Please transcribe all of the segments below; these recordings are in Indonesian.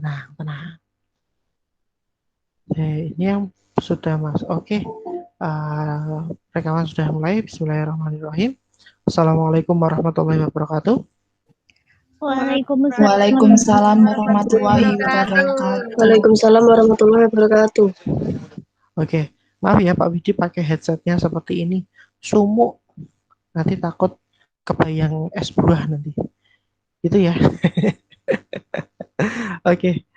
tenang. Oke, ini yang sudah masuk. Oke, rekaman sudah mulai. Bismillahirrahmanirrahim. Assalamualaikum warahmatullahi wabarakatuh. Waalaikumsalam warahmatullahi wabarakatuh. Waalaikumsalam warahmatullahi wabarakatuh. Oke, maaf ya Pak Widi pakai headsetnya seperti ini. Sumuk, nanti takut kebayang es buah nanti. Itu ya. Oke,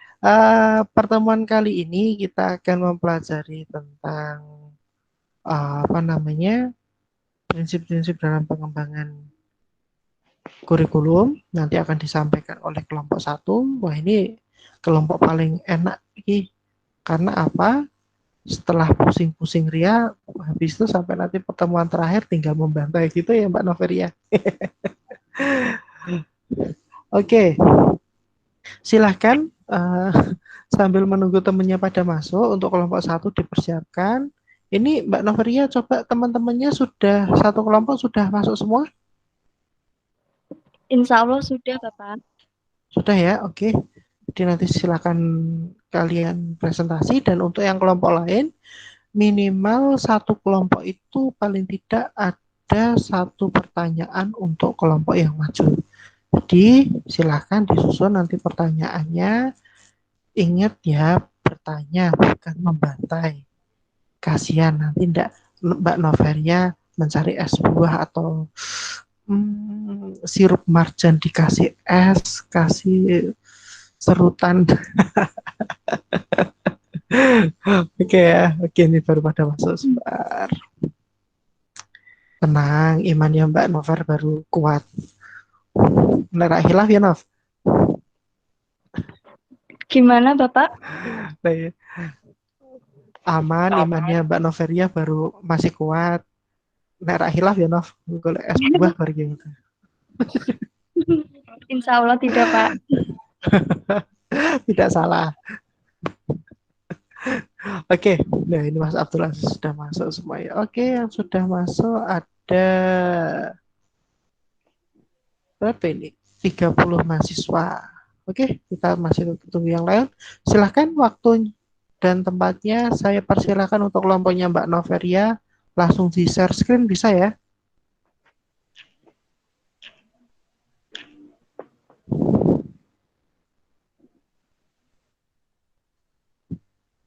pertemuan kali ini kita akan mempelajari tentang prinsip-prinsip dalam pengembangan kurikulum. Nanti akan disampaikan oleh kelompok 1. Wah, ini kelompok paling enak nih. Karena apa? Setelah pusing-pusing ria, habis itu sampai nanti pertemuan terakhir tinggal membantai gitu ya Mbak Noveria. Oke, silahkan sambil menunggu temannya pada masuk untuk kelompok 1 dipersiapkan. Ini Mbak Noveria coba teman-temannya sudah satu kelompok sudah masuk semua? Insya Allah sudah, Bapak. Sudah ya, oke. Jadi nanti silakan kalian presentasi, dan untuk yang kelompok lain, minimal satu kelompok itu paling tidak ada satu pertanyaan untuk kelompok yang maju. Jadi silakan disusun nanti pertanyaannya. Ingat ya, bertanya bukan membantai. Kasihan nanti Mbak Noveria mencari es buah atau sirup marjan dikasih es, kasih serutan. Oke ya, oke, ini baru pada masuk sebentar. Tenang, imannya Mbak Nover baru kuat. Nara hilaf ya Nov? Gimana, Bapak? Aman, imannya Mbak Noveria baru masih kuat. Nara hilaf ya Nov? Kalau es buah baru gitu. Insya Allah tidak, Pak. Tidak salah. Oke, nah ini Mas Abdul Aziz sudah masuk semuanya. Oke, yang sudah masuk ada berapa ini? 30 mahasiswa. Oke, kita masih tunggu yang lain. Silahkan waktu dan tempatnya saya persilakan untuk kelompoknya Mbak Noveria. Langsung di share screen bisa ya?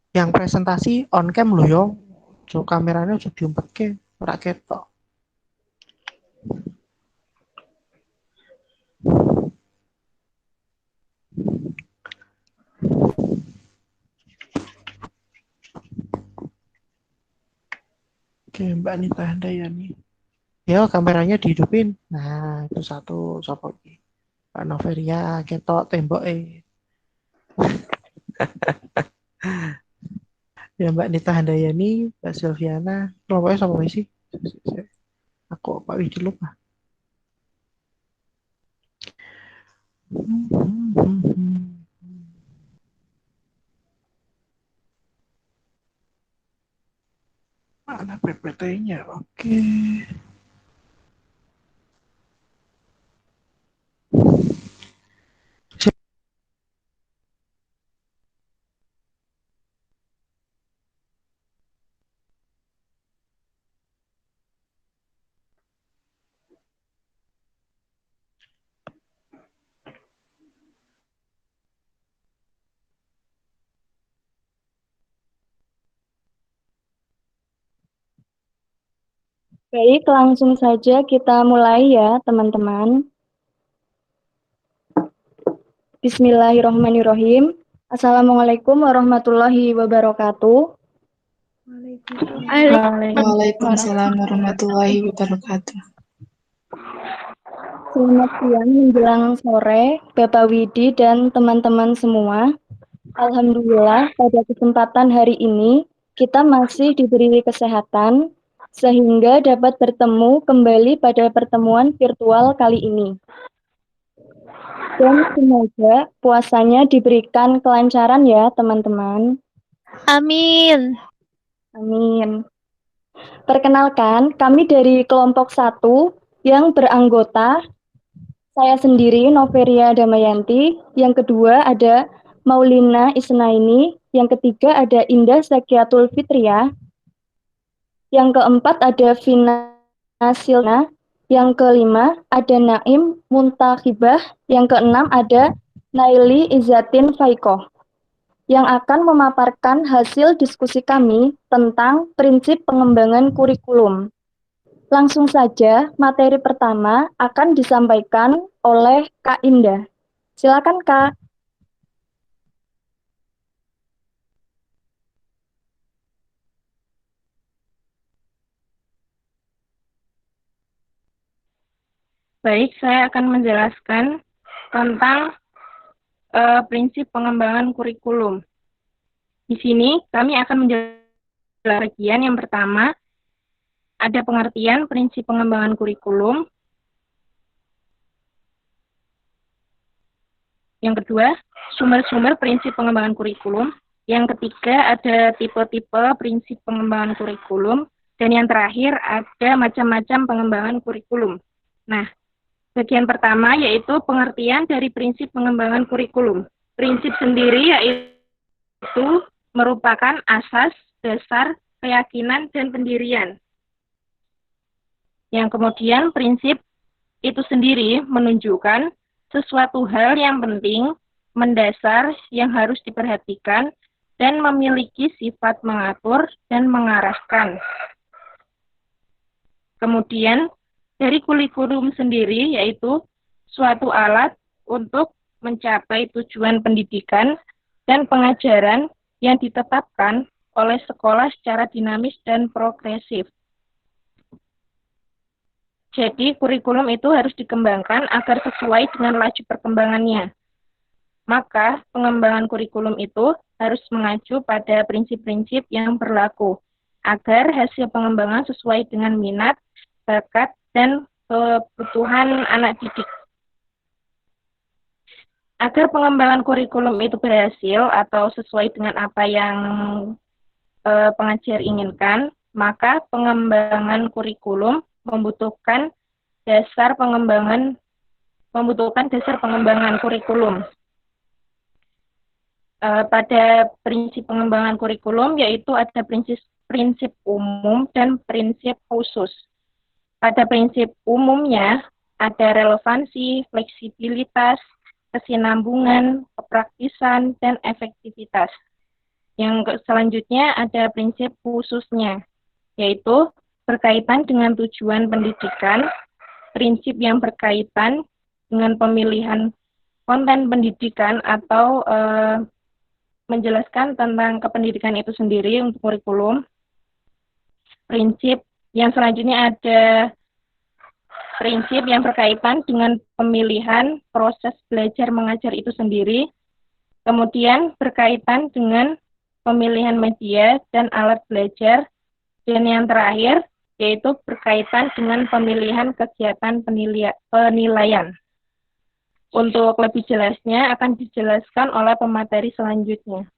Yang presentasi on cam loh yo. So, kameranya sudah diumpet ke ora ketok. Oke, Mbak Anita Handayani. Yo, kameranya dihidupin. Nah, itu satu sopok. Mbak Noveria ketok tembok Ya Mbak Nita Handayani, Mbak Silviana, kelompoknya sama sih? Aku Pak Widi lupa. Mana PPT-nya? Oke. Baik, langsung saja kita mulai ya, teman-teman. Bismillahirrahmanirrahim. Assalamualaikum warahmatullahi wabarakatuh. Waalaikumsalam warahmatullahi wabarakatuh. Selamat siang menjelang sore, Bapak Widi dan teman-teman semua. Alhamdulillah, pada kesempatan hari ini kita masih diberi kesehatan sehingga dapat bertemu kembali pada pertemuan virtual kali ini. Dan semoga puasanya diberikan kelancaran ya, teman-teman. Amin. Amin. Perkenalkan, kami dari kelompok 1 yang beranggota saya sendiri, Noveria Damayanti. Yang kedua ada Maulina Isnaini, yang ketiga ada Indah Zakiatul Fitriah, yang keempat ada Vina Silna, yang kelima ada Naim Muntakhibah, yang keenam ada Naili Izzatin Faikoh, yang akan memaparkan hasil diskusi kami tentang prinsip pengembangan kurikulum. Langsung saja, materi pertama akan disampaikan oleh Kak Indah. Silakan, Kak. Baik, saya akan menjelaskan tentang prinsip pengembangan kurikulum. Di sini kami akan menjelaskan bagian yang pertama, ada pengertian prinsip pengembangan kurikulum. Yang kedua, sumber-sumber prinsip pengembangan kurikulum. Yang ketiga, ada tipe-tipe prinsip pengembangan kurikulum. Dan yang terakhir, ada macam-macam pengembangan kurikulum. Nah, bagian pertama yaitu pengertian dari prinsip pengembangan kurikulum. Prinsip sendiri yaitu merupakan asas, dasar, keyakinan, dan pendirian. Yang kemudian prinsip itu sendiri menunjukkan sesuatu hal yang penting, mendasar, yang harus diperhatikan, dan memiliki sifat mengatur dan mengarahkan. Kemudian, dari kurikulum sendiri yaitu suatu alat untuk mencapai tujuan pendidikan dan pengajaran yang ditetapkan oleh sekolah secara dinamis dan progresif. Jadi, kurikulum itu harus dikembangkan agar sesuai dengan laju perkembangannya. Maka, pengembangan kurikulum itu harus mengacu pada prinsip-prinsip yang berlaku, agar hasil pengembangan sesuai dengan minat, bakat, dan kebutuhan anak didik. Agar pengembangan kurikulum itu berhasil atau sesuai dengan apa yang pengajar inginkan, maka pengembangan kurikulum membutuhkan dasar pengembangan kurikulum. Pada prinsip pengembangan kurikulum yaitu ada prinsip umum dan prinsip khusus. Pada prinsip umumnya ada relevansi, fleksibilitas, kesinambungan, kepraktisan, dan efektivitas. Yang selanjutnya ada prinsip khususnya, yaitu berkaitan dengan tujuan pendidikan, prinsip yang berkaitan dengan pemilihan konten pendidikan atau menjelaskan tentang kependidikan itu sendiri untuk kurikulum. Prinsip yang selanjutnya ada prinsip yang berkaitan dengan pemilihan proses belajar mengajar itu sendiri. Kemudian berkaitan dengan pemilihan media dan alat belajar. Dan yang terakhir yaitu berkaitan dengan pemilihan kegiatan penilaian. Untuk lebih jelasnya akan dijelaskan oleh pemateri selanjutnya.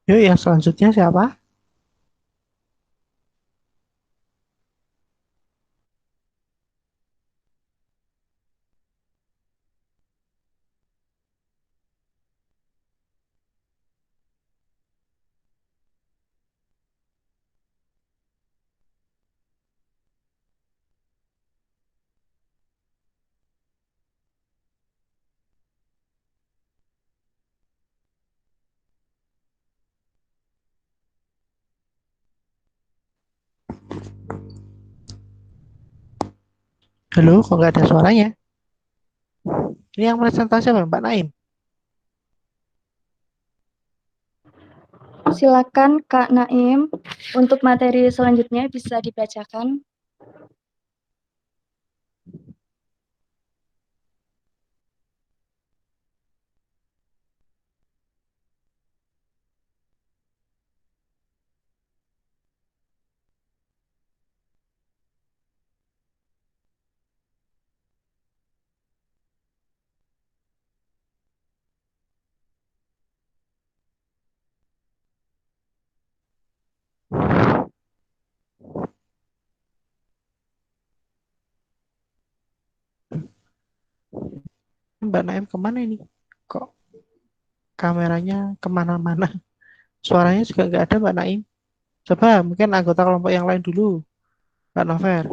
Yuk, yang selanjutnya siapa? Halo, kok nggak ada suaranya? Ini yang presentasi apa, Mbak Naim? Silakan Kak Naim, untuk materi selanjutnya bisa dibacakan. Mbak Naim kemana ini? Kok kameranya kemana-mana? Suaranya juga nggak ada Mbak Naim. Coba mungkin anggota kelompok yang lain dulu, Mbak Nover.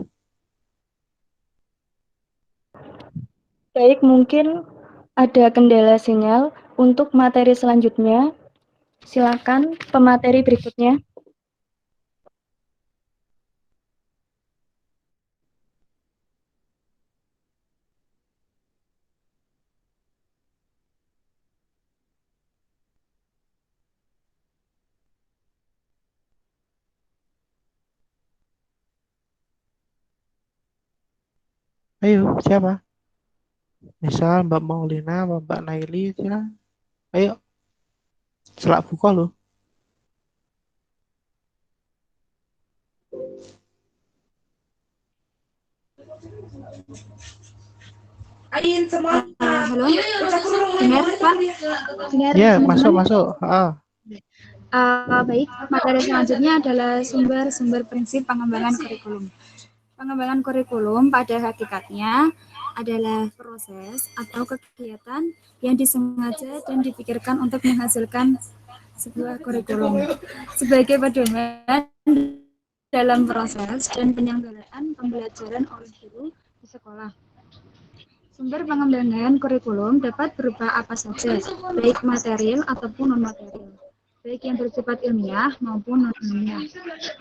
Baik, mungkin ada kendala sinyal. Untuk materi selanjutnya, silakan pemateri berikutnya. Ayo, siapa? Misal Mbak Maulina, Mbak Naili, silakan. Ayo, selak buka loh. Halo, dengar Pak? Dengar Ya, teman-teman? masuk. Baik, materi selanjutnya adalah sumber-sumber prinsip pengembangan kurikulum. Pengembangan kurikulum pada hakikatnya adalah proses atau kegiatan yang disengaja dan dipikirkan untuk menghasilkan sebuah kurikulum sebagai pedoman dalam proses dan penyelenggaraan pembelajaran oleh guru di sekolah. Sumber pengembangan kurikulum dapat berupa apa saja, baik material ataupun non-material, baik yang bersifat ilmiah maupun non-ilmiah,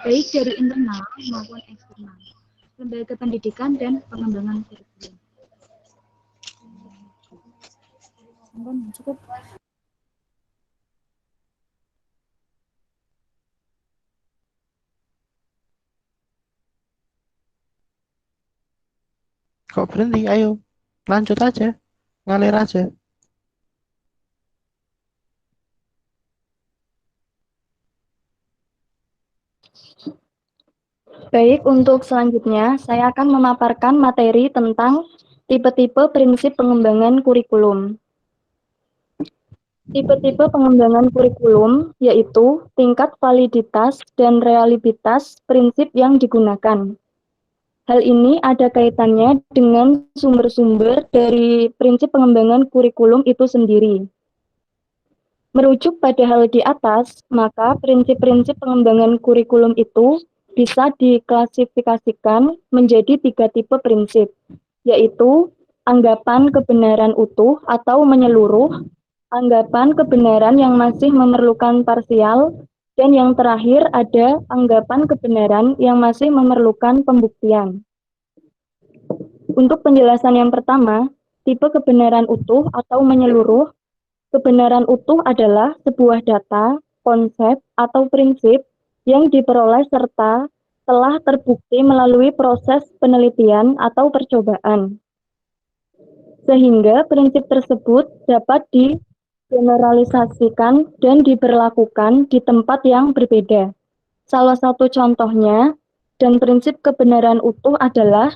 baik dari internal maupun eksternal, lembaga pendidikan dan pengembangan kurikulum. Cukup. Kok berhenti? Ayo, lanjut aja. Ngalir aja. Baik, untuk selanjutnya saya akan memaparkan materi tentang tipe-tipe prinsip pengembangan kurikulum. Tipe-tipe pengembangan kurikulum yaitu tingkat validitas dan reliabilitas prinsip yang digunakan. Hal ini ada kaitannya dengan sumber-sumber dari prinsip pengembangan kurikulum itu sendiri. Merujuk pada hal di atas, maka prinsip-prinsip pengembangan kurikulum itu bisa diklasifikasikan menjadi 3 tipe prinsip, yaitu anggapan kebenaran utuh atau menyeluruh, anggapan kebenaran yang masih memerlukan parsial, dan yang terakhir ada anggapan kebenaran yang masih memerlukan pembuktian. Untuk penjelasan yang pertama, tipe kebenaran utuh atau menyeluruh. Kebenaran utuh adalah sebuah data, konsep, atau prinsip yang diperoleh serta telah terbukti melalui proses penelitian atau percobaan. Sehingga prinsip tersebut dapat digeneralisasikan dan diberlakukan di tempat yang berbeda. Salah satu contohnya dan prinsip kebenaran utuh adalah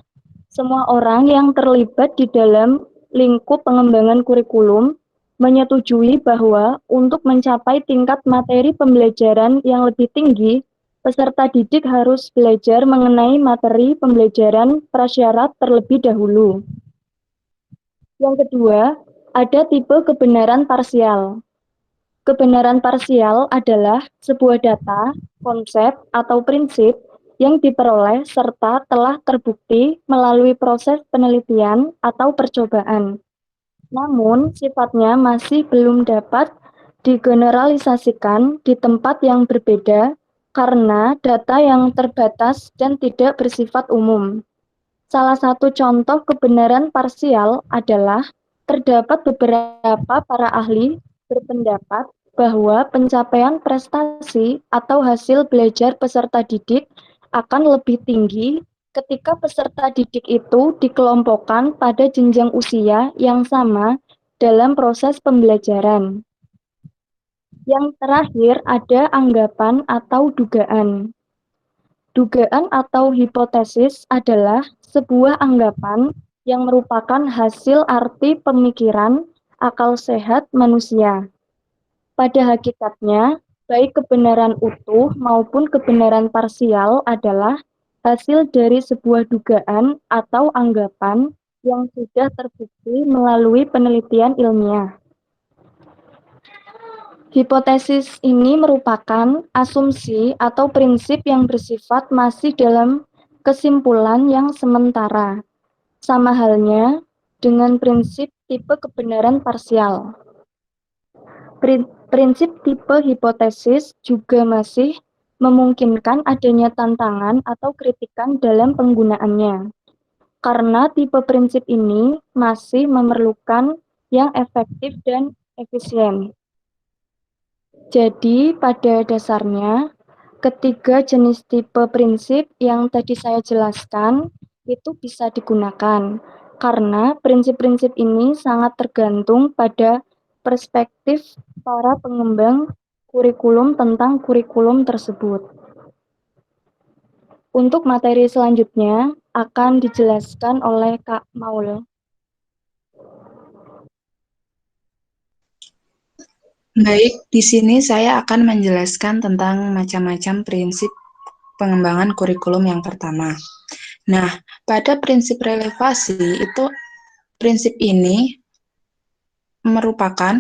semua orang yang terlibat di dalam lingkup pengembangan kurikulum menyetujui bahwa untuk mencapai tingkat materi pembelajaran yang lebih tinggi, peserta didik harus belajar mengenai materi pembelajaran prasyarat terlebih dahulu. Yang kedua, ada tipe kebenaran parsial. Kebenaran parsial adalah sebuah data, konsep, atau prinsip yang diperoleh serta telah terbukti melalui proses penelitian atau percobaan. Namun, sifatnya masih belum dapat digeneralisasikan di tempat yang berbeda karena data yang terbatas dan tidak bersifat umum. Salah satu contoh kebenaran parsial adalah terdapat beberapa para ahli berpendapat bahwa pencapaian prestasi atau hasil belajar peserta didik akan lebih tinggi ketika peserta didik itu dikelompokkan pada jenjang usia yang sama dalam proses pembelajaran. Yang terakhir ada anggapan atau dugaan. Dugaan atau hipotesis adalah sebuah anggapan yang merupakan hasil arti pemikiran akal sehat manusia. Pada hakikatnya, baik kebenaran utuh maupun kebenaran parsial adalah hasil dari sebuah dugaan atau anggapan yang sudah terbukti melalui penelitian ilmiah. Hipotesis ini merupakan asumsi atau prinsip yang bersifat masih dalam kesimpulan yang sementara, sama halnya dengan prinsip tipe kebenaran parsial. Prinsip tipe hipotesis juga masih memungkinkan adanya tantangan atau kritikan dalam penggunaannya, karena tipe prinsip ini masih memerlukan yang efektif dan efisien. Jadi, pada dasarnya, ketiga jenis tipe prinsip yang tadi saya jelaskan itu bisa digunakan, karena prinsip-prinsip ini sangat tergantung pada perspektif para pengembang kurikulum tentang kurikulum tersebut. Untuk materi selanjutnya akan dijelaskan oleh Kak Maul. Baik, di sini saya akan menjelaskan tentang macam-macam prinsip pengembangan kurikulum yang pertama. Nah, pada prinsip relevasi itu prinsip ini merupakan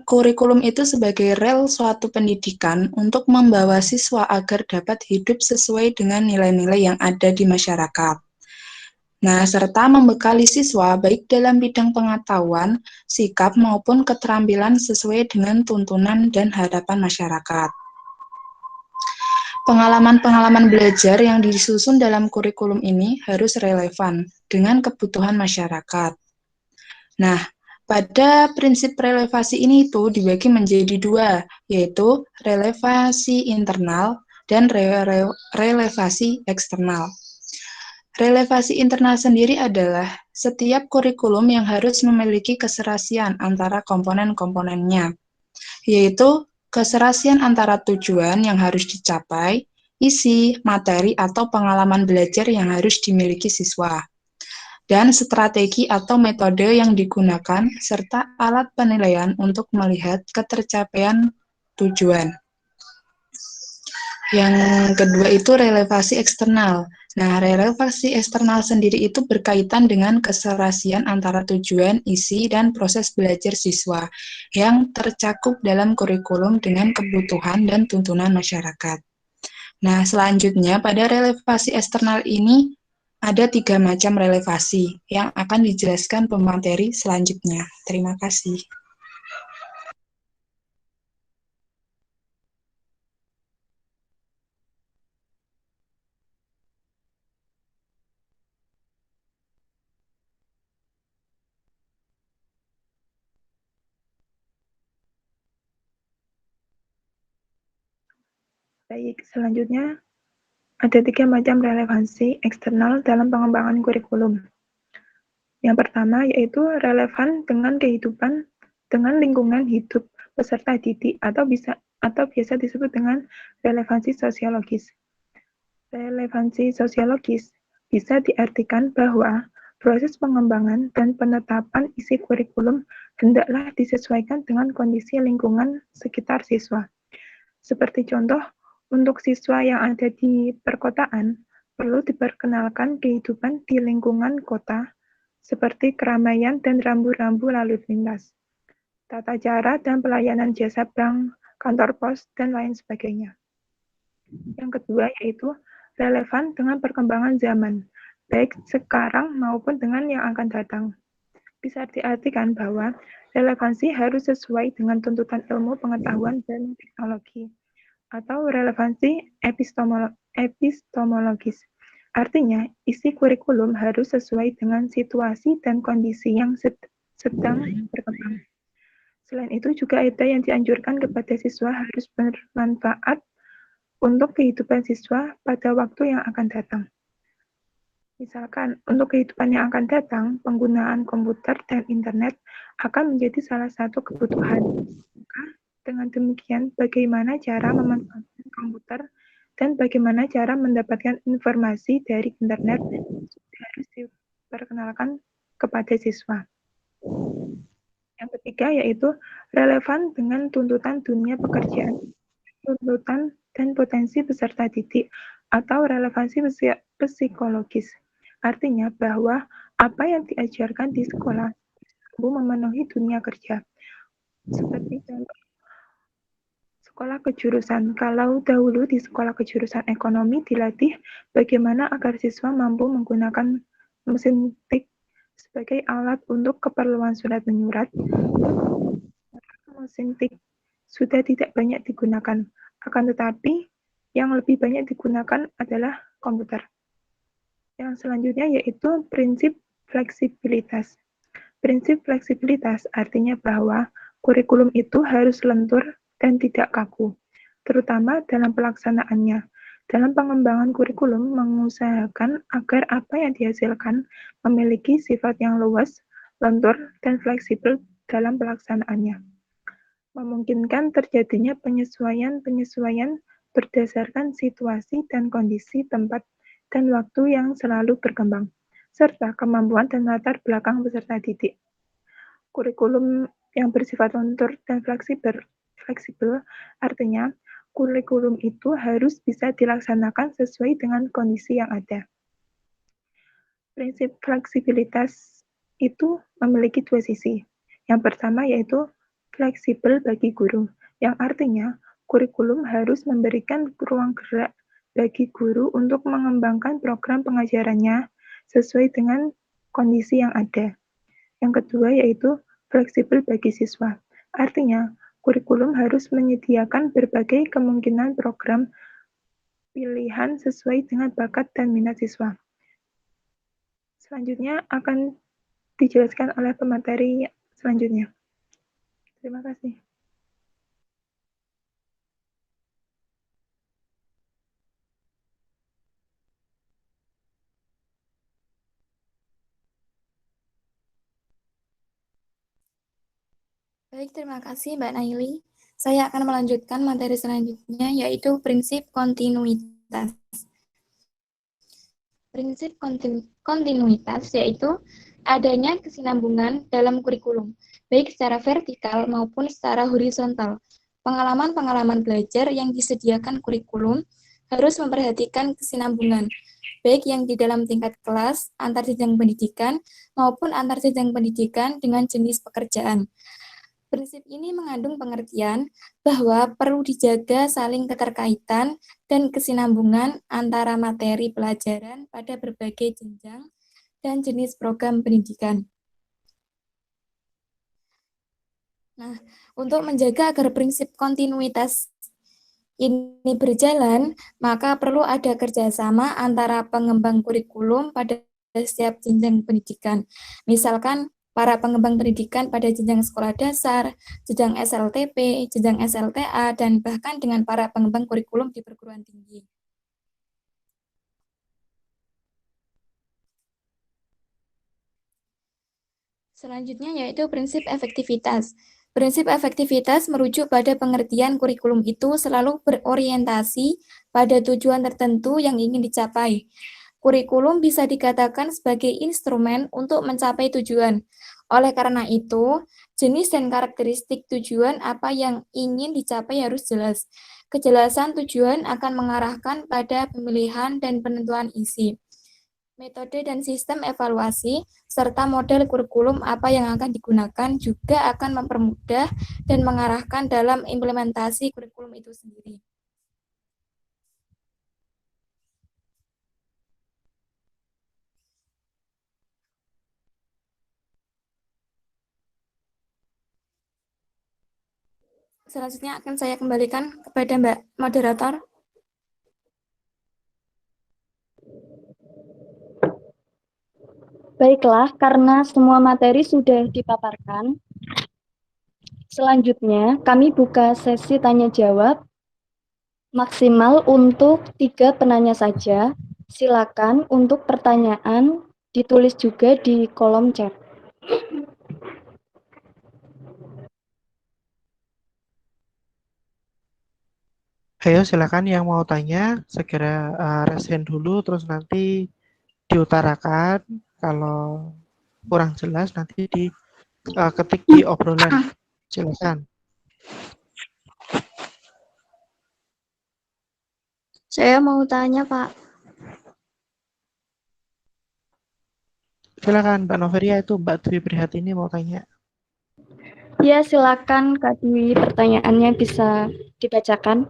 kurikulum itu sebagai rel suatu pendidikan untuk membawa siswa agar dapat hidup sesuai dengan nilai-nilai yang ada di masyarakat. Nah, serta membekali siswa baik dalam bidang pengetahuan, sikap, maupun keterampilan sesuai dengan tuntunan dan harapan masyarakat. Pengalaman-pengalaman belajar yang disusun dalam kurikulum ini harus relevan dengan kebutuhan masyarakat. Nah, pada prinsip relevasi ini itu dibagi menjadi dua, yaitu relevasi internal dan relevasi eksternal. Relevasi internal sendiri adalah setiap kurikulum yang harus memiliki keserasian antara komponen-komponennya, yaitu keserasian antara tujuan yang harus dicapai, isi, materi, atau pengalaman belajar yang harus dimiliki siswa, dan strategi atau metode yang digunakan, serta alat penilaian untuk melihat ketercapaian tujuan. Yang kedua itu relevasi eksternal. Nah, relevasi eksternal sendiri itu berkaitan dengan keserasian antara tujuan, isi, dan proses belajar siswa yang tercakup dalam kurikulum dengan kebutuhan dan tuntunan masyarakat. Nah, selanjutnya pada relevasi eksternal ini ada 3 macam relevasi yang akan dijelaskan pemateri selanjutnya. Terima kasih. Baik, selanjutnya ada 3 macam relevansi eksternal dalam pengembangan kurikulum. Yang pertama yaitu relevan dengan kehidupan dengan lingkungan hidup peserta didik atau biasa disebut dengan relevansi sosiologis. Relevansi sosiologis bisa diartikan bahwa proses pengembangan dan penetapan isi kurikulum hendaklah disesuaikan dengan kondisi lingkungan sekitar siswa. Seperti contoh, untuk siswa yang ada di perkotaan, perlu diperkenalkan kehidupan di lingkungan kota, seperti keramaian dan rambu-rambu lalu lintas, tata cara dan pelayanan jasa bank, kantor pos, dan lain sebagainya. Yang kedua yaitu relevan dengan perkembangan zaman, baik sekarang maupun dengan yang akan datang. Bisa diartikan bahwa relevansi harus sesuai dengan tuntutan ilmu, pengetahuan, dan teknologi, atau relevansi epistemologis. Artinya, isi kurikulum harus sesuai dengan situasi dan kondisi yang sedang berkembang. Selain itu, juga ada yang dianjurkan kepada siswa harus bermanfaat untuk kehidupan siswa pada waktu yang akan datang. Misalkan, untuk kehidupan yang akan datang, penggunaan komputer dan internet akan menjadi salah satu kebutuhan. Maka, dengan demikian, bagaimana cara memanfaatkan komputer dan bagaimana cara mendapatkan informasi dari internet harus diperkenalkan kepada siswa. Yang ketiga yaitu relevan dengan tuntutan dunia pekerjaan, tuntutan dan potensi peserta didik, atau relevansi psikologis. Artinya bahwa apa yang diajarkan di sekolah mampu memenuhi dunia kerja. Seperti contoh sekolah kejurusan. Kalau dahulu di sekolah kejurusan ekonomi dilatih bagaimana agar siswa mampu menggunakan mesin tik sebagai alat untuk keperluan surat menyurat, mesin tik sudah tidak banyak digunakan. Akan tetapi, yang lebih banyak digunakan adalah komputer. Yang selanjutnya yaitu prinsip fleksibilitas. Prinsip fleksibilitas artinya bahwa kurikulum itu harus lentur dan tidak kaku, terutama dalam pelaksanaannya. Dalam pengembangan kurikulum mengusahakan agar apa yang dihasilkan memiliki sifat yang luas, lentur, dan fleksibel dalam pelaksanaannya. Memungkinkan terjadinya penyesuaian-penyesuaian berdasarkan situasi dan kondisi tempat dan waktu yang selalu berkembang, serta kemampuan dan latar belakang peserta didik. Kurikulum yang bersifat lentur dan fleksibel artinya kurikulum itu harus bisa dilaksanakan sesuai dengan kondisi yang ada. Prinsip fleksibilitas itu memiliki dua sisi. Yang pertama yaitu fleksibel bagi guru, yang artinya kurikulum harus memberikan ruang gerak bagi guru untuk mengembangkan program pengajarannya sesuai dengan kondisi yang ada. Yang kedua yaitu fleksibel bagi siswa, artinya kurikulum harus menyediakan berbagai kemungkinan program pilihan sesuai dengan bakat dan minat siswa. Selanjutnya akan dijelaskan oleh pemateri selanjutnya. Terima kasih. Baik, terima kasih Mbak Naili. Saya akan melanjutkan materi selanjutnya, yaitu prinsip kontinuitas. Prinsip kontinuitas yaitu adanya kesinambungan dalam kurikulum, baik secara vertikal maupun secara horizontal. Pengalaman-pengalaman belajar yang disediakan kurikulum harus memperhatikan kesinambungan, baik yang di dalam tingkat kelas, antar jenjang pendidikan, maupun antar jenjang pendidikan dengan jenis pekerjaan. Prinsip ini mengandung pengertian bahwa perlu dijaga saling keterkaitan dan kesinambungan antara materi pelajaran pada berbagai jenjang dan jenis program pendidikan. Nah, untuk menjaga agar prinsip kontinuitas ini berjalan, maka perlu ada kerjasama antara pengembang kurikulum pada setiap jenjang pendidikan. Misalkan, para pengembang pendidikan pada jenjang sekolah dasar, jenjang SLTP, jenjang SLTA, dan bahkan dengan para pengembang kurikulum di perguruan tinggi. Selanjutnya yaitu prinsip efektivitas. Prinsip efektivitas merujuk pada pengertian kurikulum itu selalu berorientasi pada tujuan tertentu yang ingin dicapai. Kurikulum bisa dikatakan sebagai instrumen untuk mencapai tujuan. Oleh karena itu, jenis dan karakteristik tujuan apa yang ingin dicapai harus jelas. Kejelasan tujuan akan mengarahkan pada pemilihan dan penentuan isi, metode dan sistem evaluasi, serta model kurikulum apa yang akan digunakan juga akan mempermudah dan mengarahkan dalam implementasi kurikulum itu sendiri. Selanjutnya akan saya kembalikan kepada Mbak Moderator. Baiklah, karena semua materi sudah dipaparkan, selanjutnya kami buka sesi tanya-jawab maksimal untuk 3 penanya saja. Silakan untuk pertanyaan ditulis juga di kolom chat. Ayo silakan yang mau tanya segera raise hand dulu, terus nanti diutarakan. Kalau kurang jelas nanti diketik di obrolan. Silakan. Saya mau tanya, Pak. Silakan Mbak Noveria, itu Mbak Dwi Prihatini mau tanya. Ya, silakan Kak Dwi, pertanyaannya bisa dibacakan.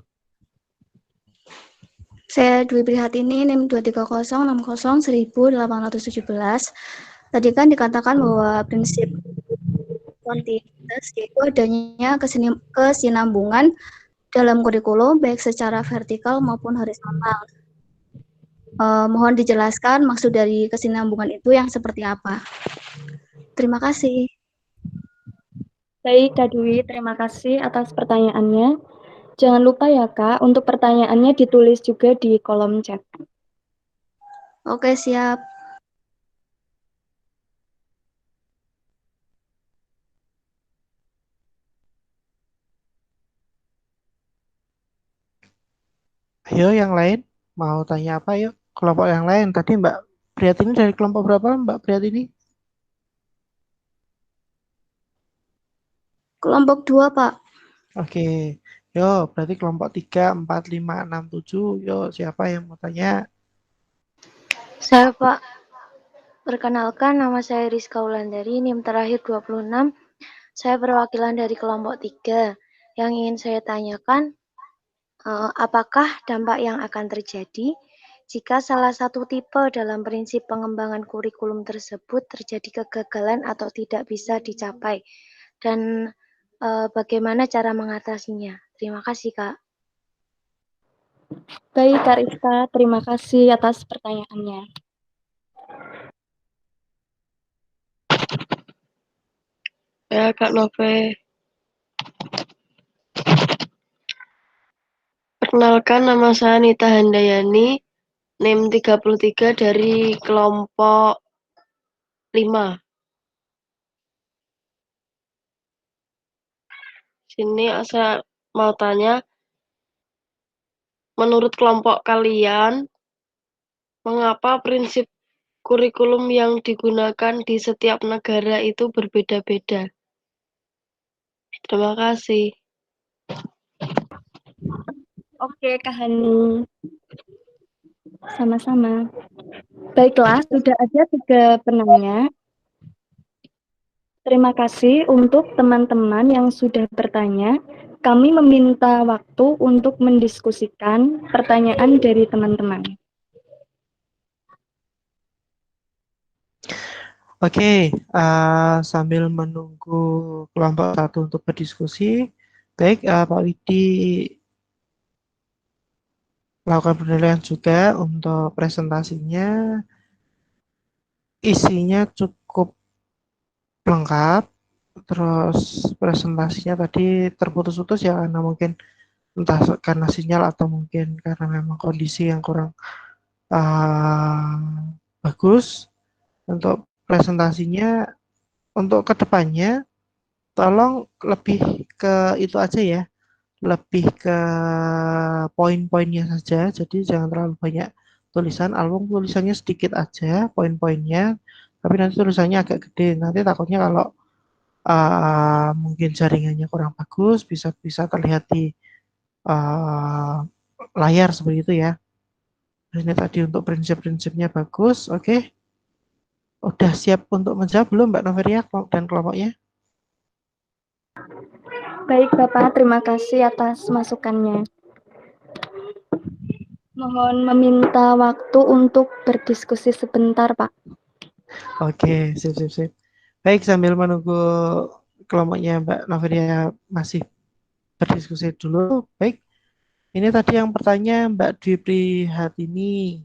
Saya Dwi Prihatini, NIM 230601817. Tadi kan dikatakan bahwa prinsip kontinuitas yaitu adanya kesinambungan dalam kurikulum baik secara vertikal maupun horizontal. Mohon dijelaskan maksud dari kesinambungan itu yang seperti apa. Terima kasih. Baik, Kak Dwi, terima kasih atas pertanyaannya. Jangan lupa ya, Kak, untuk pertanyaannya ditulis juga di kolom chat. Oke, siap. Ayo yang lain, mau tanya apa yuk? Kelompok yang lain, tadi Mbak Prihatini dari kelompok berapa Mbak Prihatini? Kelompok 2, Pak. Oke, yuk berarti kelompok 3, 4, 5, 6, 7. Yuk siapa yang mau tanya? Saya Pak, perkenalkan nama saya Rizka Wulandari, NIM terakhir 26. Saya perwakilan dari kelompok 3. Yang ingin saya tanyakan, apakah dampak yang akan terjadi jika salah satu tipe dalam prinsip pengembangan kurikulum tersebut terjadi kegagalan atau tidak bisa dicapai? Dan bagaimana cara mengatasinya? Terima kasih, Kak. Baik, Kak Rizka, terima kasih atas pertanyaannya. Ya, Kak Nove. Perkenalkan, nama saya Nita Handayani, NIM 33 dari kelompok 5. Sini saya mau tanya, menurut kelompok kalian, mengapa prinsip kurikulum yang digunakan di setiap negara itu berbeda-beda? Terima kasih. Oke, Kak Hani. Sama-sama. Baiklah, sudah ada 3 penanya. Terima kasih untuk teman-teman yang sudah bertanya. Kami meminta waktu untuk mendiskusikan pertanyaan dari teman-teman. Oke, sambil menunggu kelompok 1 untuk berdiskusi, baik Pak Widi lakukan penilaian juga untuk presentasinya. Isinya cukup lengkap, terus presentasinya tadi terputus-putus ya karena mungkin entah karena sinyal atau mungkin karena memang kondisi yang kurang bagus. Untuk presentasinya, untuk kedepannya tolong lebih ke itu aja ya, lebih ke poin-poinnya saja, jadi jangan terlalu banyak tulisan. Album tulisannya sedikit aja, poin-poinnya, tapi nanti tulisannya agak gede, nanti takutnya kalau mungkin jaringannya kurang bagus bisa terlihat di layar seperti itu ya. Ini tadi untuk prinsip-prinsipnya bagus. Oke, udah siap untuk menjawab belum Mbak Noveria dan kelompoknya? Baik, Bapak, terima kasih atas masukannya. Mohon meminta waktu untuk berdiskusi sebentar, Pak. Oke, sip. Baik, sambil menunggu kelompoknya Mbak Noveria masih berdiskusi dulu. Baik, ini tadi yang bertanya Mbak Dwi Prihatini.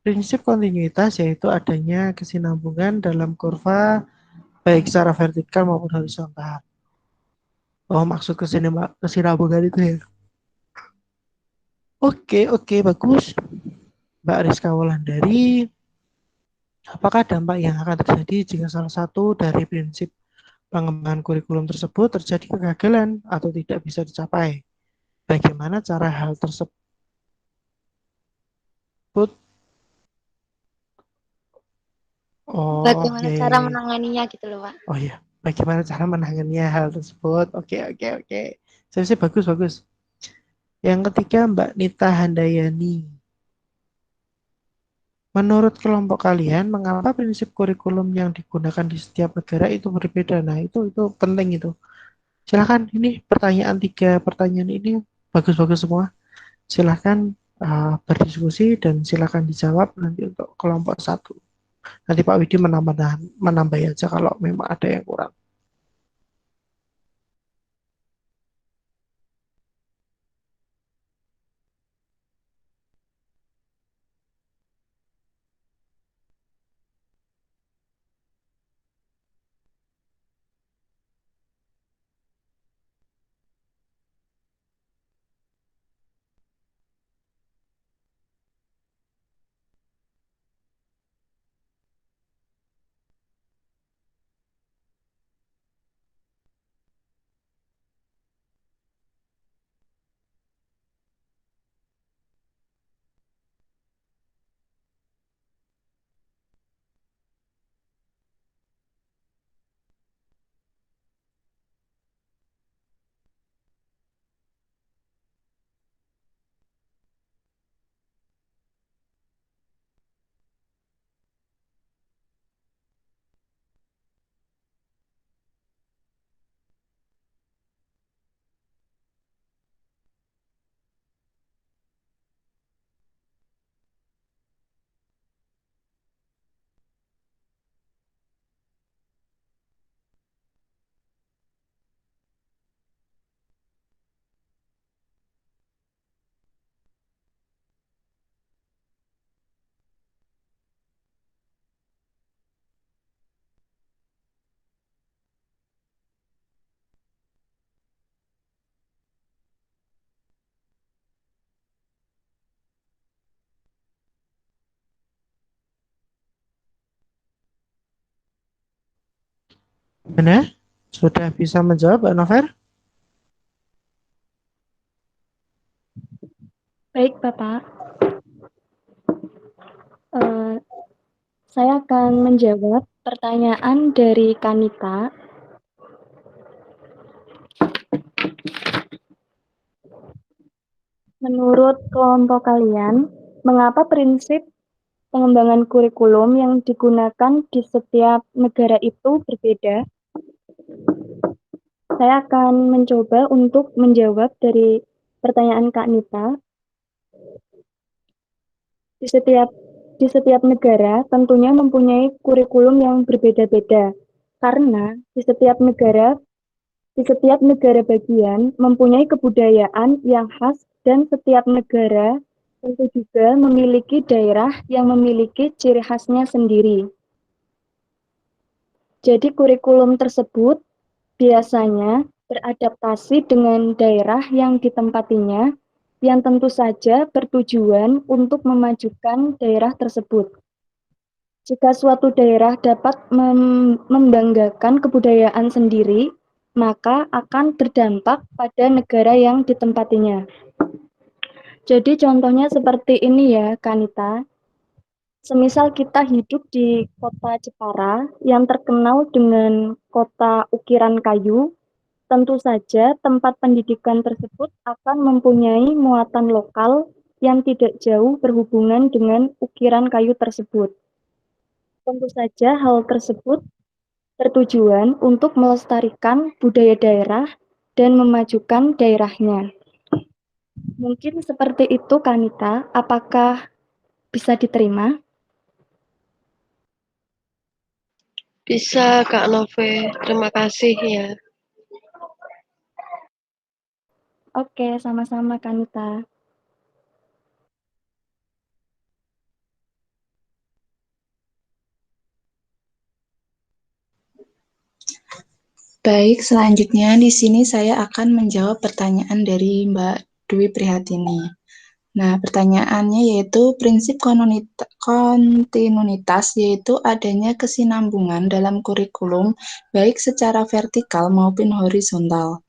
Prinsip kontinuitas yaitu adanya kesinambungan dalam kurva baik secara vertikal maupun horizontal. Oh, maksud kesinambungan itu ya. Oke, bagus. Mbak Rizka Wulandari, apakah dampak yang akan terjadi jika salah satu dari prinsip pengembangan kurikulum tersebut terjadi kegagalan atau tidak bisa dicapai? Bagaimana cara hal tersebut? Bagaimana cara menanganinya gitu loh, Pak. Oh iya, bagaimana cara menanganinya hal tersebut? Oke. Saya bagus. Yang ketiga Mbak Nita Handayani. Menurut kelompok kalian, mengapa prinsip kurikulum yang digunakan di setiap negara itu berbeda? Nah, itu penting itu. Silakan, ini pertanyaan 3 pertanyaan ini bagus-bagus semua. Silakan berdiskusi dan silakan dijawab nanti untuk kelompok 1. Nanti Pak Widi menambah aja kalau memang ada yang kurang. Mana? Sudah bisa menjawab, Mbak Nover? Baik, Bapak. Saya akan menjawab pertanyaan dari Kanita. Menurut kelompok kalian, mengapa prinsip pengembangan kurikulum yang digunakan di setiap negara itu berbeda? Saya akan mencoba untuk menjawab dari pertanyaan Kak Nita. Di setiap negara tentunya mempunyai kurikulum yang berbeda-beda, karena di setiap negara bagian mempunyai kebudayaan yang khas dan setiap negara tentu juga memiliki daerah yang memiliki ciri khasnya sendiri. Jadi kurikulum tersebut biasanya beradaptasi dengan daerah yang ditempatinya, yang tentu saja bertujuan untuk memajukan daerah tersebut. Jika suatu daerah dapat membanggakan kebudayaan sendiri, maka akan berdampak pada negara yang ditempatinya. Jadi contohnya seperti ini ya, Kanita. Semisal kita hidup di kota Jepara yang terkenal dengan kota ukiran kayu, tentu saja tempat pendidikan tersebut akan mempunyai muatan lokal yang tidak jauh berhubungan dengan ukiran kayu tersebut. Tentu saja hal tersebut bertujuan untuk melestarikan budaya daerah dan memajukan daerahnya. Mungkin seperti itu, Kanita. Apakah bisa diterima? Bisa, Kak Nove. Terima kasih ya. Oke, sama-sama, Kanita. Baik, selanjutnya di sini saya akan menjawab pertanyaan dari Mbak Dwi Prihatini. Nah, pertanyaannya yaitu prinsip kontinuitas, yaitu adanya kesinambungan dalam kurikulum baik secara vertikal maupun horizontal.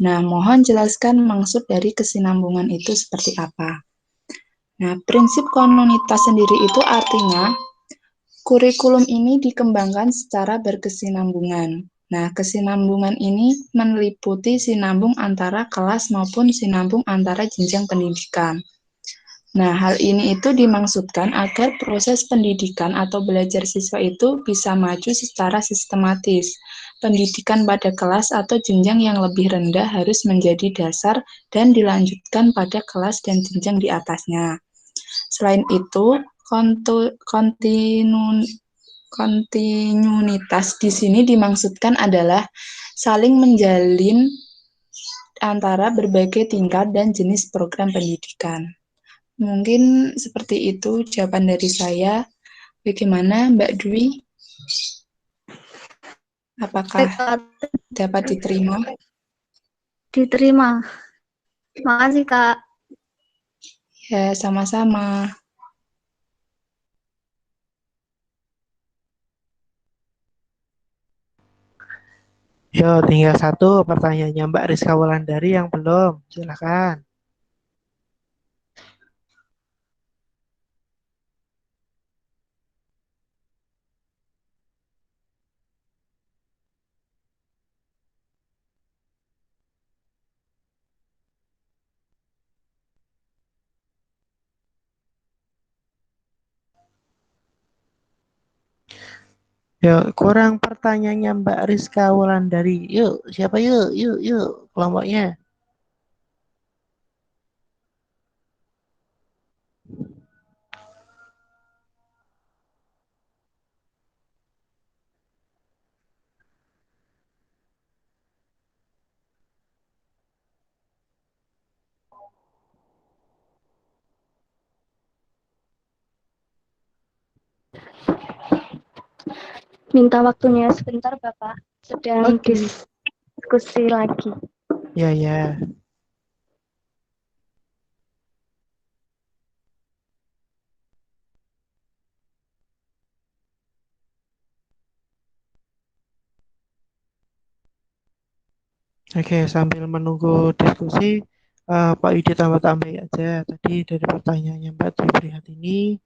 Nah, mohon jelaskan maksud dari kesinambungan itu seperti apa. Nah, prinsip kontinuitas sendiri itu artinya kurikulum ini dikembangkan secara berkesinambungan. Nah, kesinambungan ini meliputi sinambung antara kelas maupun sinambung antara jenjang pendidikan. Nah, hal ini itu dimaksudkan agar proses pendidikan atau belajar siswa itu bisa maju secara sistematis. Pendidikan pada kelas atau jenjang yang lebih rendah harus menjadi dasar dan dilanjutkan pada kelas dan jenjang di atasnya. Selain itu, kontinuitas di sini dimaksudkan adalah saling menjalin antara berbagai tingkat dan jenis program pendidikan. Mungkin seperti itu jawaban dari saya. Bagaimana Mbak Dwi? Apakah dapat diterima? Diterima. Terima kasih, Kak. Ya, sama-sama. Yo, tinggal satu pertanyaannya Mbak Rizka Wulandari yang belum. Silakan. Yuk, kurang pertanyaannya Mbak Rizka Wulandari. Yuk, siapa yuk? Yuk, kelompoknya. Minta waktunya sebentar, Bapak. Sedang diskusi lagi. Ya. Oke, sambil menunggu diskusi, Pak Yudi tambah-tambah aja. Tadi dari pertanyaannya Mbak Triprihat ini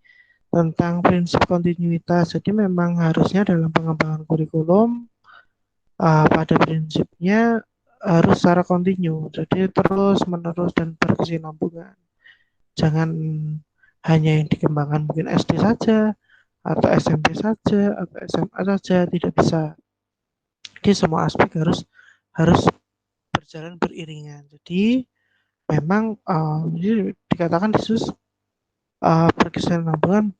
tentang prinsip kontinuitas. Jadi memang harusnya dalam pengembangan kurikulum pada prinsipnya harus secara kontinu. Jadi terus menerus dan berkesinambungan. Jangan hanya yang dikembangkan mungkin SD saja atau SMP saja atau SMA saja, tidak bisa. Jadi semua aspek harus berjalan beriringan. Jadi memang dikatakan Yesus berkesinambungan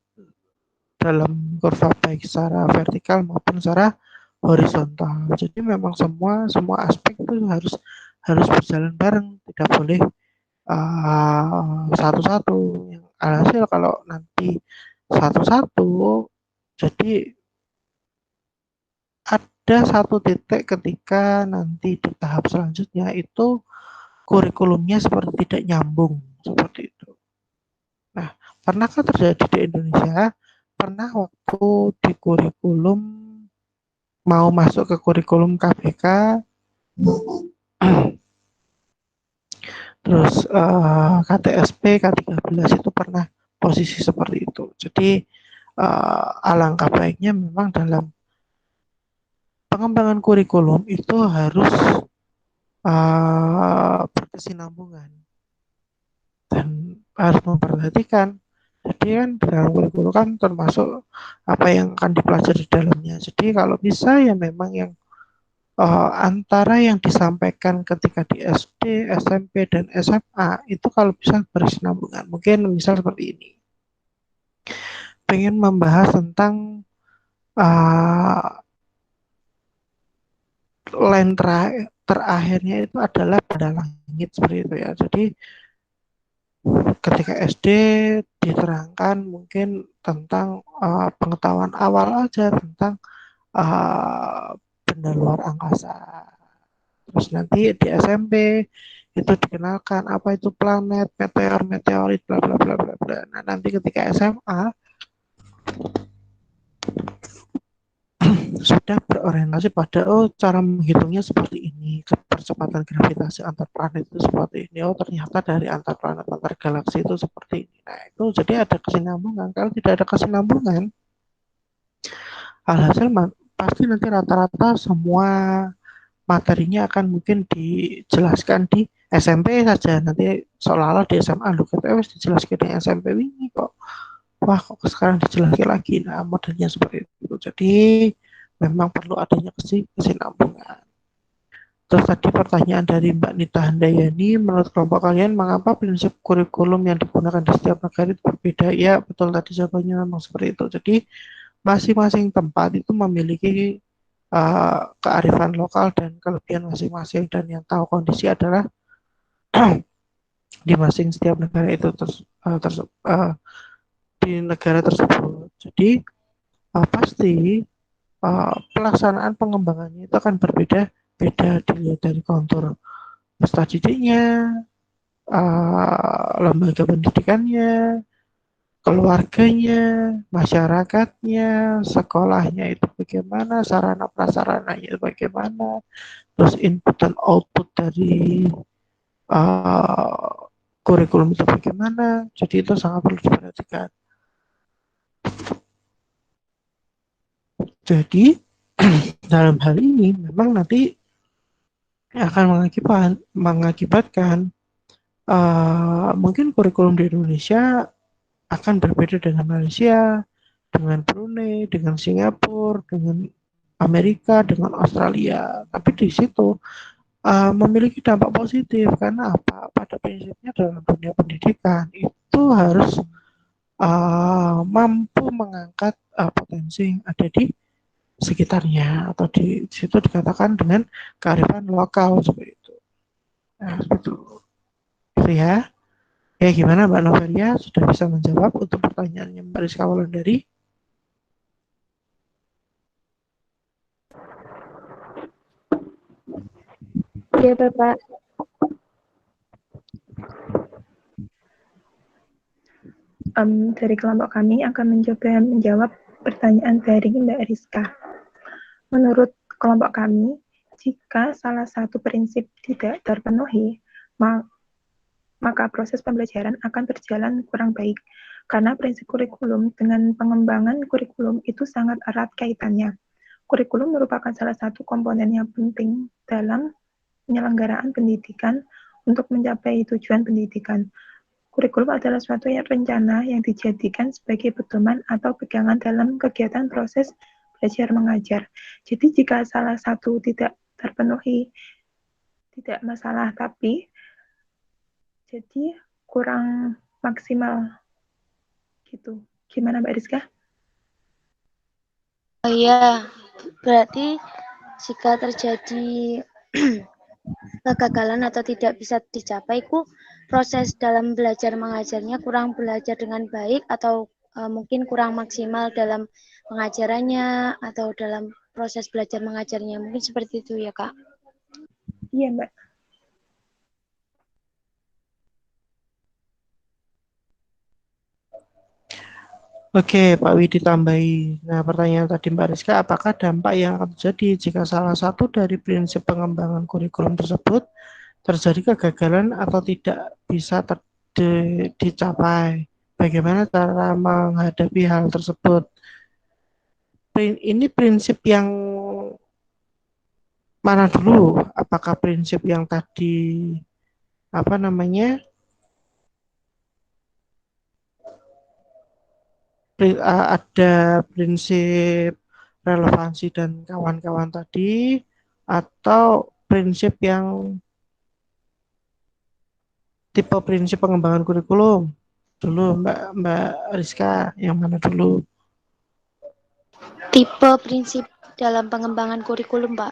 dalam kurva baik secara vertikal maupun secara horizontal. Jadi memang semua aspek itu harus berjalan bareng, tidak boleh satu-satu. Alhasil kalau nanti satu-satu, jadi ada satu titik ketika nanti di tahap selanjutnya itu kurikulumnya seperti tidak nyambung seperti itu. Nah, pernahkah terjadi di Indonesia? Pernah waktu di kurikulum mau masuk ke kurikulum KBK, terus KTSP, K13 itu pernah posisi seperti itu. Jadi alangkah baiknya memang dalam pengembangan kurikulum itu harus berkesinambungan dan harus memperhatikan. Jadi kan dalam kurikulum kan termasuk apa yang akan dipelajari di dalamnya. Jadi kalau bisa ya memang yang antara yang disampaikan ketika di SD, SMP, dan SMA itu kalau bisa berkesinambungan. Mungkin misal seperti ini. Pengen membahas tentang line terakhirnya itu adalah pada langit seperti itu ya. Jadi ketika SD diterangkan mungkin tentang pengetahuan awal aja tentang benda luar angkasa. Terus nanti di SMP itu dikenalkan apa itu planet, meteor, meteorit, bla bla bla bla bla. Nah, nanti ketika SMA sudah berorientasi pada cara menghitungnya seperti ini, percepatan gravitasi antar planet itu seperti ini, ternyata dari antar planet antar galaksi itu seperti ini. Nah itu jadi ada kesinambungan. Kalau tidak ada kesinambungan, alhasil pasti nanti rata-rata semua materinya akan mungkin dijelaskan di SMP saja, nanti seolah-olah di SMA lu kita harus dijelaskan di SMP ini kok, wah kok sekarang dijelaskan lagi. Nah modelnya seperti itu, jadi memang perlu adanya kesinambungan. Terus tadi pertanyaan dari Mbak Nita Handayani, menurut kelompok kalian mengapa prinsip kurikulum yang digunakan di setiap negara itu berbeda? Ya betul, tadi jawabannya memang seperti itu. Jadi masing-masing tempat itu memiliki kearifan lokal dan kelebihan masing-masing, dan yang tahu kondisi adalah di masing setiap negara itu di negara tersebut. Jadi pasti pelaksanaan pengembangannya itu akan berbeda-beda dilihat dari kontur peserta didiknya, lembaga pendidikannya, keluarganya, masyarakatnya, sekolahnya itu bagaimana, sarana prasarananya itu bagaimana, terus input dan output dari kurikulum itu bagaimana. Jadi itu sangat perlu diperhatikan. Jadi dalam hal ini memang nanti akan mengakibatkan mungkin kurikulum di Indonesia akan berbeda dengan Malaysia, dengan Brunei, dengan Singapura, dengan Amerika, dengan Australia. Tapi di situ memiliki dampak positif karena apa? Pada prinsipnya dalam dunia pendidikan itu harus mampu mengangkat potensi yang ada di sekitarnya, atau di situ dikatakan dengan kearifan lokal seperti itu. Nah, seperti itu ya. Ya gimana Mbak Novelia, sudah bisa menjawab untuk pertanyaannya Mbak Rizka Wulandari? Iya Bapak. Dari kelompok kami akan mencoba menjawab pertanyaan dari Mbak Rizka. Menurut kelompok kami, jika salah satu prinsip tidak terpenuhi, maka proses pembelajaran akan berjalan kurang baik, karena prinsip kurikulum dengan pengembangan kurikulum itu sangat erat kaitannya. Kurikulum merupakan salah satu komponen yang penting dalam penyelenggaraan pendidikan untuk mencapai tujuan pendidikan. Kurikulum adalah suatu rencana yang dijadikan sebagai pedoman atau pegangan dalam kegiatan proses belajar mengajar. Jadi jika salah satu tidak terpenuhi, tidak masalah, tapi jadi kurang maksimal gitu. Gimana Mbak Rizka? Oh iya, berarti jika terjadi kegagalan atau tidak bisa dicapai, proses dalam belajar mengajarnya kurang belajar dengan baik, atau mungkin kurang maksimal dalam pengajarannya atau dalam proses belajar mengajarnya. Mungkin seperti itu ya, Kak? Iya, Mbak. Oke, Pak Widi tambahi. Nah, pertanyaan tadi Mbak Rizka, apakah dampak yang akan terjadi jika salah satu dari prinsip pengembangan kurikulum tersebut terjadi kegagalan atau tidak bisa dicapai? Bagaimana cara menghadapi hal tersebut? Ini prinsip yang mana dulu? Apakah prinsip yang tadi apa namanya? Ada prinsip relevansi dan kawan-kawan tadi, atau prinsip yang tipe prinsip pengembangan kurikulum dulu Mbak Rizka, yang mana dulu? Tipe prinsip dalam pengembangan kurikulum, Pak.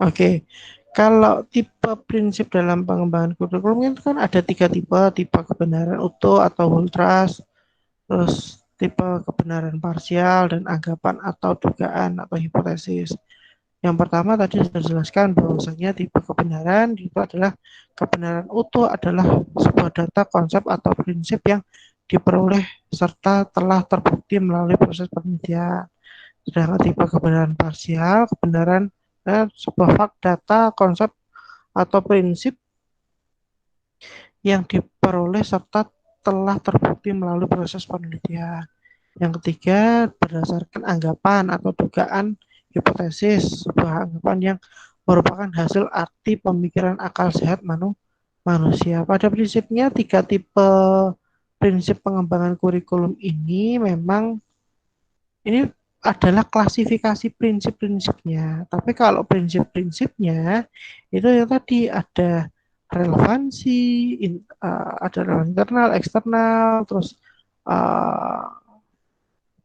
Oke. Kalau tipe prinsip dalam pengembangan kurikulum itu kan ada 3 tipe kebenaran utuh atau whole trust, terus tipe kebenaran parsial, dan anggapan atau dugaan atau hipotesis. Yang pertama tadi sudah dijelaskan bahwasanya tipe kebenaran itu adalah kebenaran utuh adalah sebuah data, konsep, atau prinsip yang diperoleh serta telah terbukti melalui proses penelitian. Sedangkan tipe kebenaran parsial, kebenaran sebuah fakta, data, konsep, atau prinsip yang diperoleh serta telah terbukti melalui proses penelitian. Yang ketiga, berdasarkan anggapan atau dugaan hipotesis, sebuah anggapan yang merupakan hasil arti pemikiran akal sehat manusia. Pada prinsipnya tiga tipe prinsip pengembangan kurikulum ini memang ini adalah klasifikasi prinsip-prinsipnya. Tapi kalau prinsip-prinsipnya itu yang tadi ada relevansi, ada relevansi internal, eksternal, terus uh,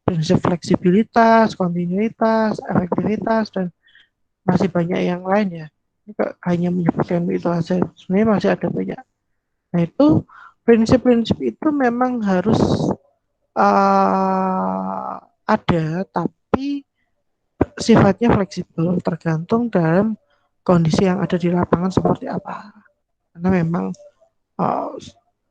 prinsip fleksibilitas, kontinuitas, efektivitas, dan masih banyak yang lain ya. Ini hanya menyebutkan itu saja. Sebenarnya masih ada banyak. Nah itu prinsip-prinsip itu memang harus ada, tapi sifatnya fleksibel, tergantung dalam kondisi yang ada di lapangan seperti apa. Karena memang uh,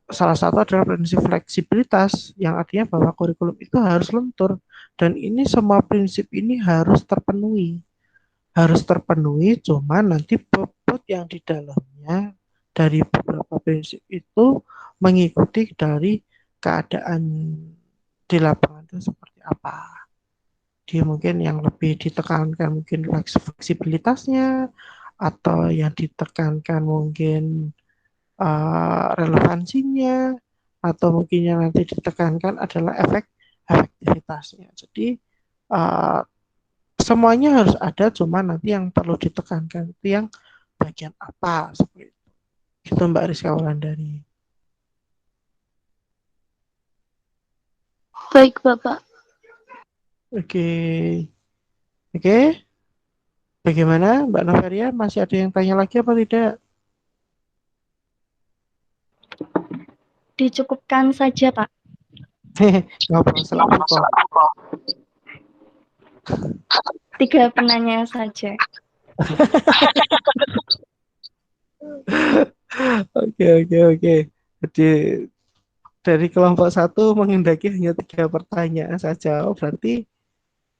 salah satu adalah prinsip fleksibilitas, yang artinya bahwa kurikulum itu harus lentur, dan ini semua prinsip ini harus terpenuhi. Harus terpenuhi, cuman nanti bobot yang di dalamnya dari beberapa prinsip itu mengikuti dari keadaan di lapangan itu seperti apa. Dia mungkin yang lebih ditekankan mungkin fleksibilitasnya, atau yang ditekankan mungkin relevansinya, atau mungkin yang nanti ditekankan adalah efektivitasnya. Jadi uh, semuanya harus ada, cuma nanti yang perlu ditekankan itu yang bagian apa seperti itu. Itu Mbak Rizka Wulandari. Baik, Bapak. Oke. Oke. Bagaimana Mbak Noveria? Masih ada yang tanya lagi apa tidak? Dicukupkan saja, Pak. Ngobrol selalu kok. 3 penanya saja. Oke. Jadi dari kelompok satu menghendaki hanya 3 pertanyaan saja. Oh, berarti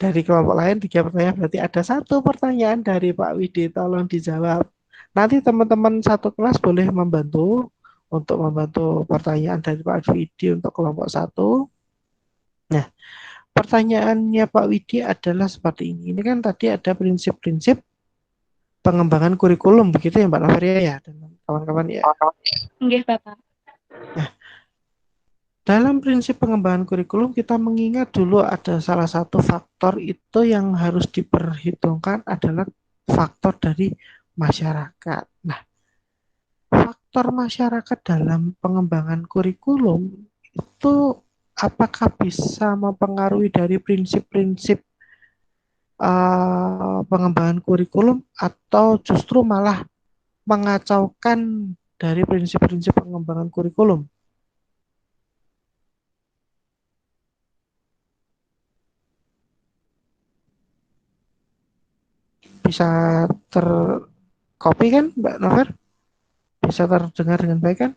dari kelompok lain 3 pertanyaan, berarti ada 1 pertanyaan dari Pak Widi, tolong dijawab. Nanti teman-teman satu kelas boleh membantu untuk membantu pertanyaan dari Pak Widi untuk kelompok 1. Nah, pertanyaannya Pak Widi adalah seperti ini. Ini kan tadi ada prinsip-prinsip pengembangan kurikulum, begitu ya Mbak Noveria ya dan kawan-kawan ya. Nggih, Bapak. Nah, dalam prinsip pengembangan kurikulum kita mengingat dulu ada salah satu faktor itu yang harus diperhitungkan adalah faktor dari masyarakat. Nah, faktor masyarakat dalam pengembangan kurikulum itu apakah bisa mempengaruhi dari prinsip-prinsip pengembangan kurikulum, atau justru malah mengacaukan dari prinsip-prinsip pengembangan kurikulum? Bisa tercopy kan Mbak Nover? Bisa terdengar dengan baik kan?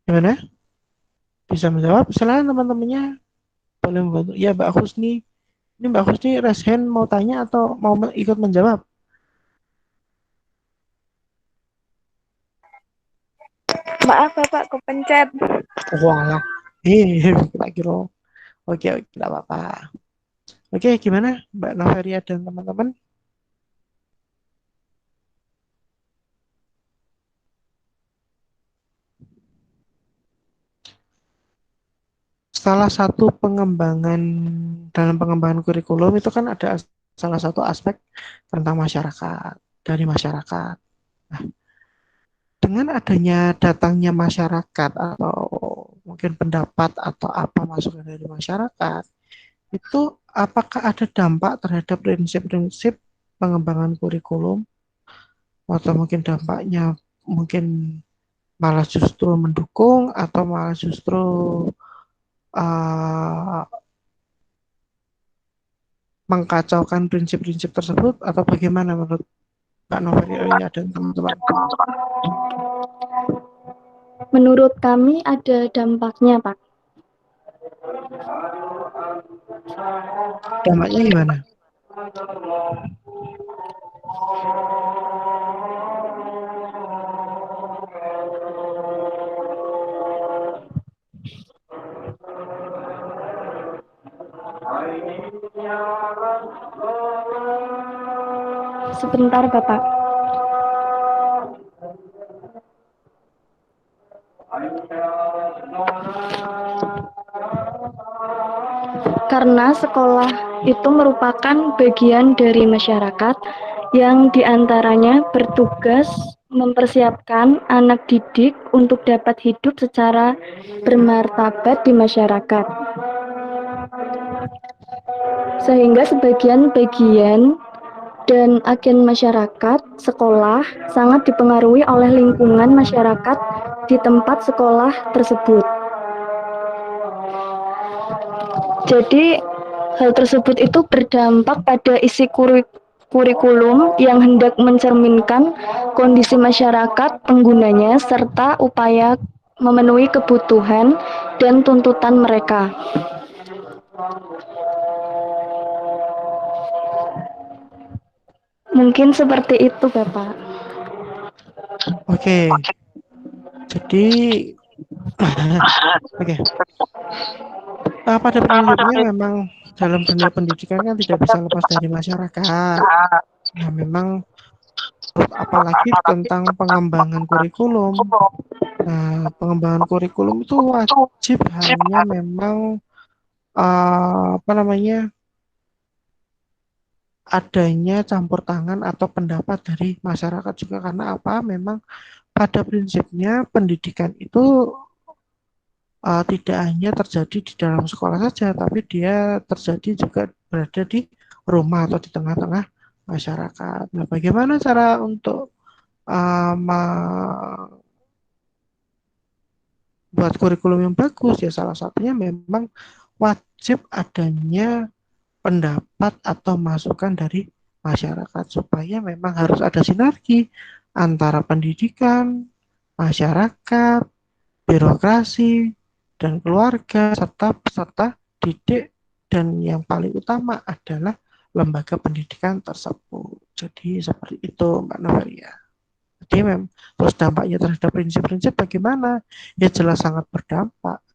Gimana? Bisa menjawab? Silakan teman-temannya boleh membantu. Ya Mbak Husni. Ini Mbak Husni raise hand mau tanya atau mau ikut menjawab? Maaf Bapak, kepencet. Wah, kira-kira. Oke, tidak apa-apa. Oke, gimana Mbak Noveria dan teman-teman? Salah satu pengembangan dalam pengembangan kurikulum itu kan ada salah satu aspek tentang masyarakat, dari masyarakat. Nah, dengan adanya datangnya masyarakat atau mungkin pendapat atau apa masukan dari masyarakat, itu apakah ada dampak terhadap prinsip-prinsip pengembangan kurikulum, atau mungkin dampaknya mungkin malah justru mendukung atau malah justru uh, mengkacaukan prinsip-prinsip tersebut, atau bagaimana menurut Pak Novelia dan teman-teman? Menurut kami ada dampaknya, Pak. Dampaknya gimana? Sebentar, Bapak. Karena sekolah itu merupakan bagian dari masyarakat yang diantaranya bertugas mempersiapkan anak didik untuk dapat hidup secara bermartabat di masyarakat. Sehingga sebagian bagian dan agen masyarakat sekolah sangat dipengaruhi oleh lingkungan masyarakat di tempat sekolah tersebut. Jadi hal tersebut itu berdampak pada isi kurikulum yang hendak mencerminkan kondisi masyarakat penggunanya serta upaya memenuhi kebutuhan dan tuntutan mereka. Mungkin seperti itu, Bapak. Oke. Jadi oke. Pada prinsipnya memang dalam dunia pendidikan kan tidak bisa lepas dari masyarakat. Nah, memang apalagi tentang pengembangan kurikulum. Nah, pengembangan kurikulum itu wajib hanya memang adanya campur tangan atau pendapat dari masyarakat juga, karena apa? Memang pada prinsipnya pendidikan itu tidak hanya terjadi di dalam sekolah saja, tapi dia terjadi juga berada di rumah atau di tengah-tengah masyarakat. Nah, bagaimana cara untuk buat kurikulum yang bagus? Ya, salah satunya memang wajib adanya pendapat atau masukan dari masyarakat, supaya memang harus ada sinergi antara pendidikan, masyarakat, birokrasi, dan keluarga, serta peserta didik, dan yang paling utama adalah lembaga pendidikan tersebut. Jadi seperti itu, Mbak Navaria. Jadi memang terus dampaknya terhadap prinsip-prinsip bagaimana? Ya jelas sangat berdampak,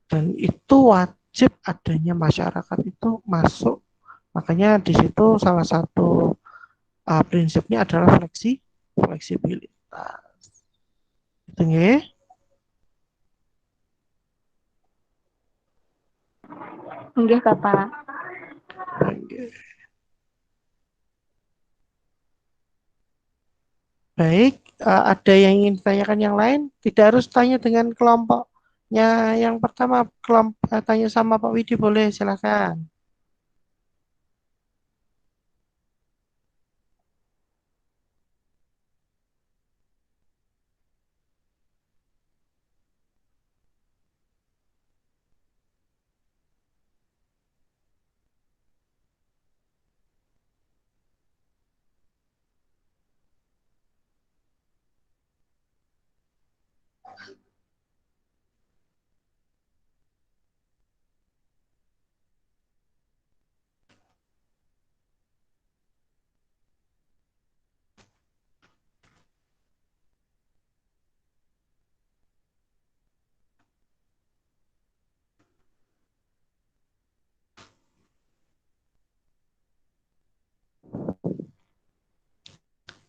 dan itu wajib adanya masyarakat itu masuk. Makanya di situ salah satu prinsipnya adalah fleksibilitas. Itu nggih. Nggih, Bapak. Baik, ada yang ingin ditanyakan yang lain? Tidak harus tanya dengan kelompoknya yang pertama, tanya sama Pak Widi boleh, silakan.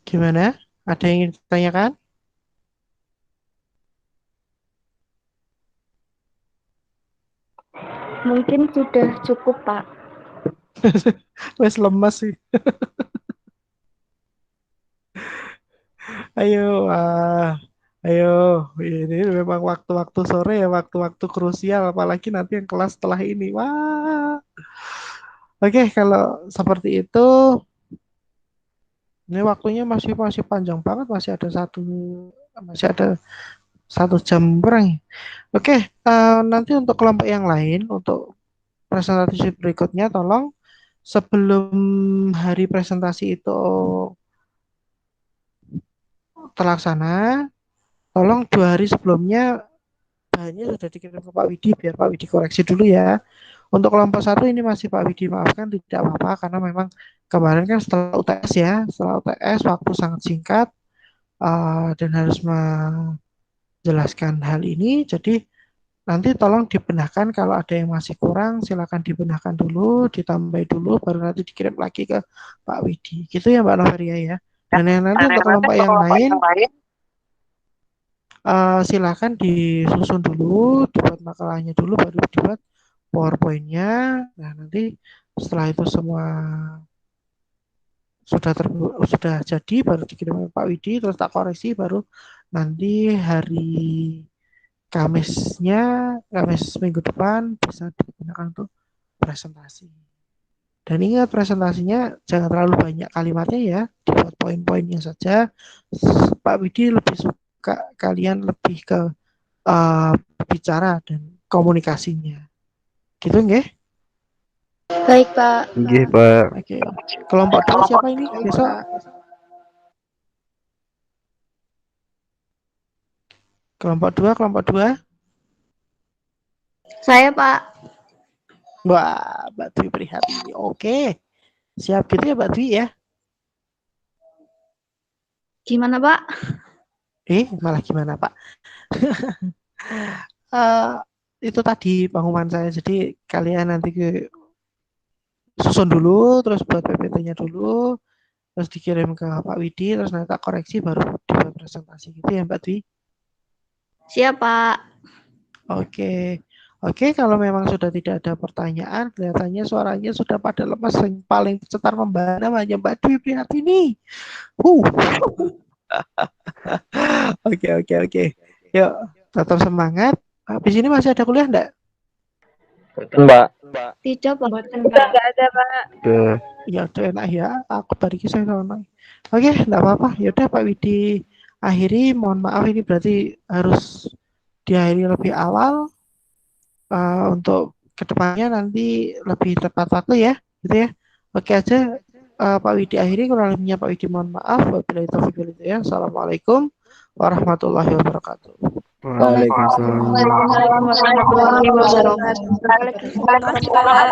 Gimana? Ada yang ingin ditanyakan? Mungkin sudah cukup, Pak. Wes lemas sih. Ayo, ayo. Ini memang waktu-waktu sore ya, waktu-waktu krusial, apalagi nanti yang kelas setelah ini. Wah. Oke, kalau seperti itu, ini waktunya masih panjang banget, masih ada 1 jam kurang. Oke, nanti untuk kelompok yang lain, untuk presentasi berikutnya, tolong sebelum hari presentasi itu terlaksana, tolong 2 hari sebelumnya bahannya sudah dikirim ke Pak Widi, biar Pak Widi koreksi dulu ya. Untuk kelompok 1 ini masih Pak Widi maafkan, tidak apa-apa, karena memang kemarin kan setelah UTS ya, setelah UTS waktu sangat singkat dan harus menjelaskan hal ini, jadi nanti tolong dibenahkan kalau ada yang masih kurang, silakan dibenahkan dulu, ditambah dulu, baru nanti dikirim lagi ke Pak Widi. Gitu ya Mbak Noveria ya. Dan yang nanti untuk kelompok yang lain, silakan disusun dulu, dibuat makalahnya dulu, baru dibuat PowerPoint-nya. Nah nanti setelah itu semua sudah jadi, baru dikirim ke Pak Widi, terus tak koreksi, baru nanti hari Kamis minggu depan bisa digunakan untuk presentasi. Dan ingat presentasinya jangan terlalu banyak kalimatnya ya, dibuat poin-poinnya saja. Pak Widi lebih suka kalian lebih ke bicara dan komunikasinya. Gitu nggih? Baik, Pak. Nggih, Pak. Oke. Kelompok 2 siapa ini besok? Kelompok 2. Saya, Pak. Wah, Mbak Dwi Prihatini. Oke. Siap gitu ya, Mbak Dwi ya? Gimana, Pak? Malah gimana, Pak? Itu tadi pengumuman saya. Jadi kalian nanti susun dulu, terus buat PPT-nya dulu, terus dikirim ke Pak Widi, terus nanti tak koreksi, baru dibuat presentasi gitu ya, Mbak Dwi? Siap, Pak. Oke, kalau memang sudah tidak ada pertanyaan, kelihatannya suaranya sudah pada lemas. Yang paling cetar membahana hanya Mbak Dwi Prihatini. Oke. Yuk, tetap semangat. Habis ini masih ada kuliah enggak? Mbak. Tidak, Pak. Enggak ada, Pak. Ya udah enak ya. Aku tadi saya sama. Oke, enggak apa-apa. Ya udah Pak Widi akhiri. Mohon maaf ini berarti harus diakhiri lebih awal. Untuk kedepannya nanti lebih tepat waktu ya, gitu ya. Oke aja, Pak Widi akhiri, kurang lebihnya Pak Widi mohon maaf. Wabillahi taufiq wal hidayah. Assalamualaikum warahmatullahi wabarakatuh. Waalaikumsalam. Waalaikumsalam warahmatullahi wabarakatuh.